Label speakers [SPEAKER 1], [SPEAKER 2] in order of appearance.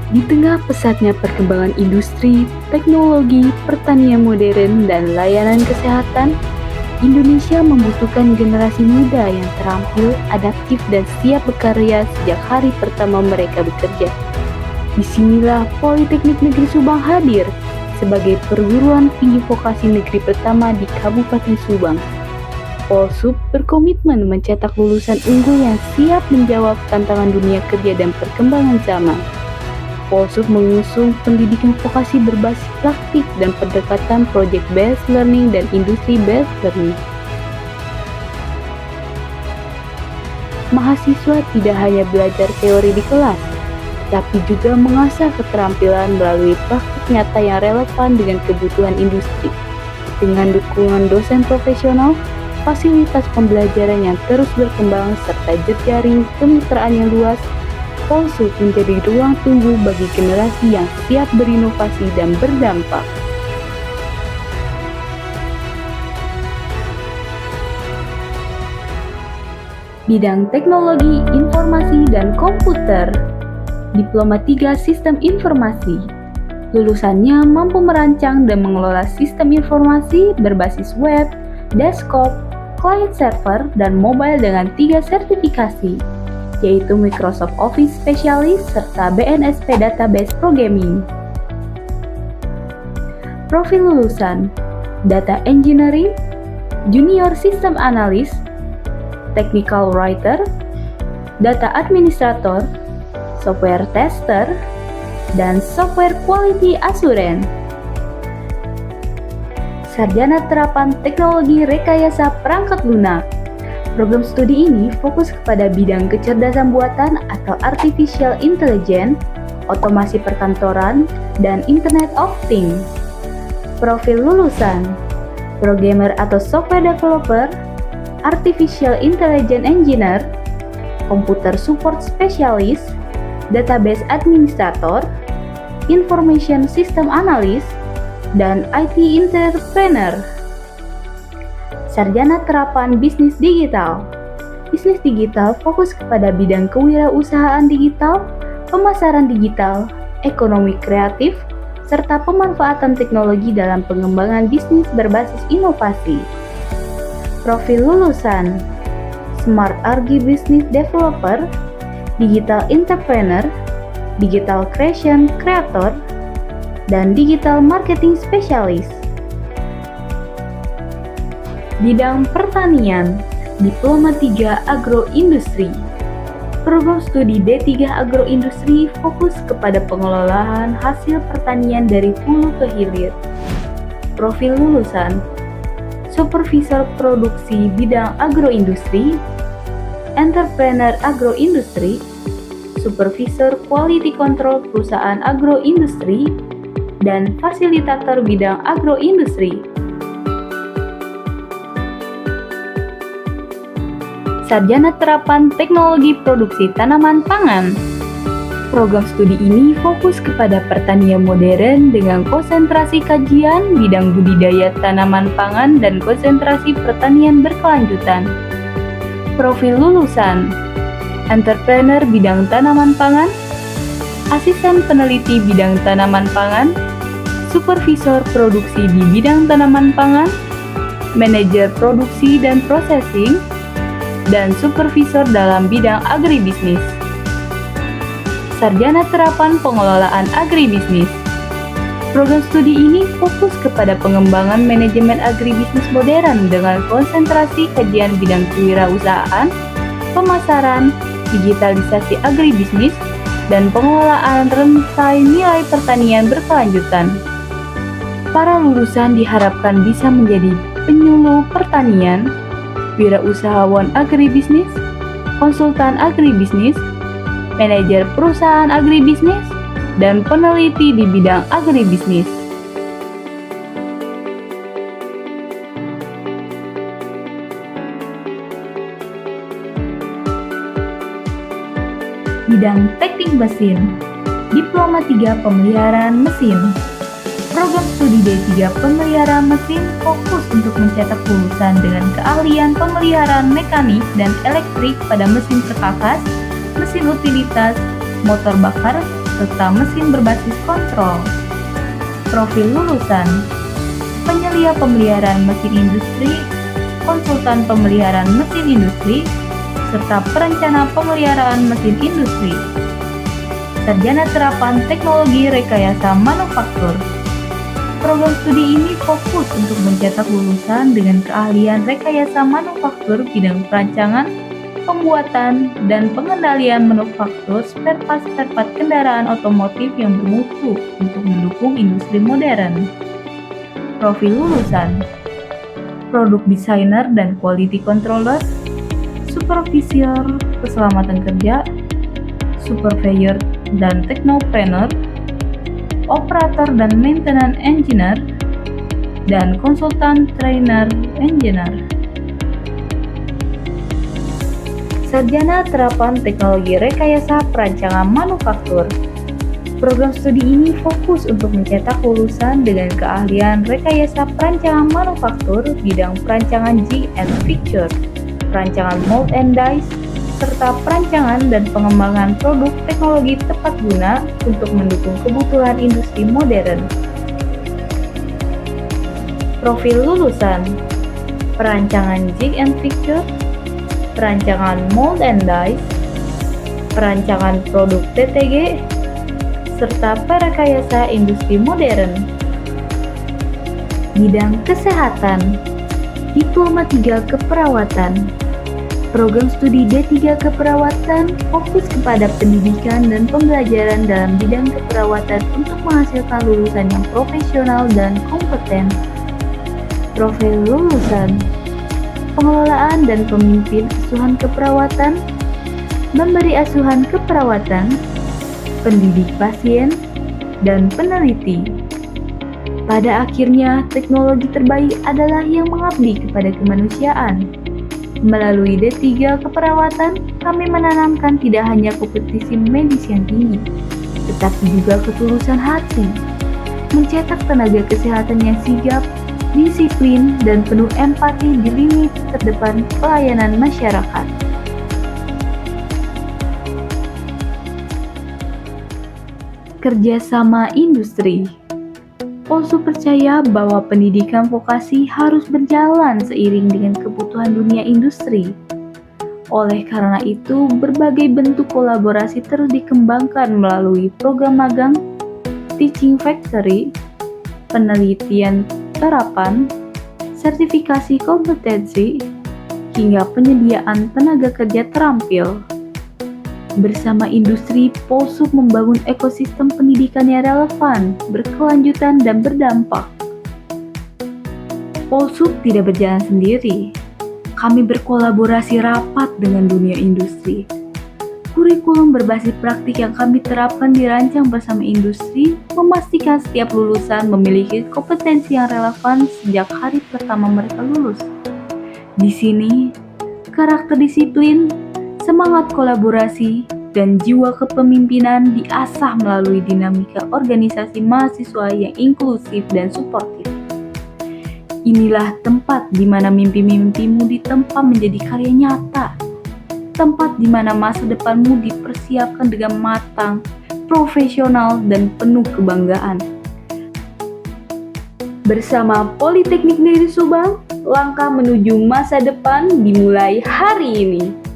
[SPEAKER 1] Di tengah pesatnya perkembangan industri, teknologi, pertanian modern, dan layanan kesehatan, Indonesia membutuhkan generasi muda yang terampil, adaptif, dan siap berkarya sejak hari pertama mereka bekerja. Disinilah Politeknik Negeri Subang hadir sebagai perguruan tinggi vokasi negeri pertama di Kabupaten Subang. Polsub berkomitmen mencetak lulusan unggul yang siap menjawab tantangan dunia kerja dan perkembangan zaman. Polsub mengusung pendidikan vokasi berbasis praktik dan pendekatan project-based learning dan industry-based learning. Mahasiswa tidak hanya belajar teori di kelas, tapi juga mengasah keterampilan melalui praktik nyata yang relevan dengan kebutuhan industri. Dengan dukungan dosen profesional, fasilitas pembelajaran yang terus berkembang, serta jejaring kemitraan yang luas, Polsub menjadi ruang tunggu bagi generasi yang siap berinovasi dan berdampak. Bidang Teknologi Informasi dan Komputer, Diploma 3 Sistem Informasi. Lulusannya mampu merancang dan mengelola sistem informasi berbasis web, desktop, client server, dan mobile dengan 3 sertifikasi, yaitu Microsoft Office Specialist serta BNSP Database Programming. Profil lulusan: Data Engineering, Junior System Analyst, Technical Writer, Data Administrator, Software Tester, dan Software Quality Assurance. Sarjana Terapan Teknologi Rekayasa Perangkat Lunak. Program studi ini fokus kepada bidang kecerdasan buatan atau Artificial Intelligence, otomasi perkantoran, dan Internet of Things. Profil lulusan: Programmer atau Software Developer, Artificial Intelligence Engineer, Computer Support Specialist, Database Administrator, Information System Analyst, dan IT Entrepreneur. Sarjana Terapan Bisnis Digital. Bisnis digital fokus kepada bidang kewirausahaan digital, pemasaran digital, ekonomi kreatif, serta pemanfaatan teknologi dalam pengembangan bisnis berbasis inovasi. Profil lulusan: Smart RG Business Developer, Digital Entrepreneur, Digital Creation Creator, dan Digital Marketing Specialist. Bidang Pertanian, Diploma 3 Agroindustri. Program studi D3 Agroindustri fokus kepada pengelolaan hasil pertanian dari hulu ke hilir. Profil lulusan: Supervisor Produksi Bidang Agroindustri, Entrepreneur Agroindustri, Supervisor Quality Control Perusahaan Agroindustri, dan Fasilitator Bidang Agroindustri. Sarjana Terapan Teknologi Produksi Tanaman Pangan. Program studi ini fokus kepada pertanian modern dengan konsentrasi kajian bidang budidaya tanaman pangan dan konsentrasi pertanian berkelanjutan. Profil lulusan: Entrepreneur Bidang Tanaman Pangan, Asisten Peneliti Bidang Tanaman Pangan, Supervisor Produksi di Bidang Tanaman Pangan, Manajer Produksi dan Processing, dan Supervisor dalam bidang agribisnis. Sarjana Terapan Pengelolaan Agribisnis. Program studi ini fokus kepada pengembangan manajemen agribisnis modern dengan konsentrasi kajian bidang kewirausahaan, pemasaran, digitalisasi agribisnis, dan pengelolaan rantai nilai pertanian berkelanjutan. Para lulusan diharapkan bisa menjadi penyuluh pertanian, wirausahawan agribisnis, konsultan agribisnis, manajer perusahaan agribisnis, dan peneliti di bidang agribisnis. Bidang Teknik Mesin, Diploma 3 Pemeliharaan Mesin. Program studi D3 Pemeliharaan Mesin fokus untuk mencetak lulusan dengan keahlian pemeliharaan mekanik dan elektrik pada mesin perkakas, mesin utilitas, motor bakar,
[SPEAKER 2] serta mesin berbasis kontrol. Profil lulusan: penyelia pemeliharaan mesin industri, konsultan pemeliharaan mesin industri, serta perencana pemeliharaan mesin industri. Sarjana terapan teknologi rekayasa manufaktur. Program studi ini fokus untuk mencetak lulusan dengan keahlian rekayasa manufaktur bidang perancangan, pembuatan, dan pengendalian manufaktur spare part kendaraan otomotif yang bermutu untuk mendukung industri modern. Profil lulusan: produk designer dan quality controller, supervisor keselamatan kerja, supervisor dan technopreneur, operator dan maintenance engineer, dan konsultan trainer engineer. Sarjana terapan teknologi rekayasa perancangan manufaktur. Program studi ini fokus untuk mencetak lulusan dengan keahlian rekayasa perancangan manufaktur bidang perancangan jig and fixture, perancangan mold and dies, serta perancangan dan pengembangan produk teknologi tepat guna untuk mendukung kebutuhan industri modern. Profil lulusan: perancangan jig and fixture, perancangan mold and dies, perancangan produk TTG, serta perekayasa industri modern. Bidang kesehatan: Diploma 3 Keperawatan. Program studi D3 Keperawatan fokus kepada pendidikan dan pembelajaran dalam bidang keperawatan untuk menghasilkan lulusan yang profesional dan kompeten. Profil lulusan: pengelolaan dan pemimpin asuhan keperawatan, memberi asuhan keperawatan, pendidik pasien, dan peneliti. Pada akhirnya, teknologi terbaik adalah yang mengabdi kepada kemanusiaan. Melalui D3 Keperawatan, kami menanamkan tidak hanya kompetisi medis yang tinggi, tetapi juga ketulusan hati, mencetak tenaga kesehatan yang sigap, disiplin, dan penuh empati di lini terdepan pelayanan masyarakat. Kerjasama industri. Polsu percaya bahwa pendidikan vokasi harus berjalan seiring dengan kebutuhan dunia industri. Oleh karena itu, berbagai bentuk kolaborasi terus dikembangkan melalui program magang, teaching factory, penelitian terapan, sertifikasi kompetensi, hingga penyediaan tenaga kerja terampil. Bersama industri, Polsub membangun ekosistem pendidikan yang relevan, berkelanjutan, dan berdampak. Polsub tidak berjalan sendiri. Kami berkolaborasi rapat dengan dunia industri. Kurikulum berbasis praktik yang kami terapkan dirancang bersama industri, memastikan setiap lulusan memiliki kompetensi yang relevan sejak hari pertama mereka lulus. Di sini, karakter disiplin, semangat kolaborasi, dan jiwa kepemimpinan diasah melalui dinamika organisasi mahasiswa yang inklusif dan suportif. Inilah tempat di mana mimpi-mimpimu ditempa menjadi karya nyata. Tempat di mana masa depanmu dipersiapkan dengan matang, profesional, dan penuh kebanggaan. Bersama Politeknik Negeri Subang, langkah menuju masa depan dimulai hari ini.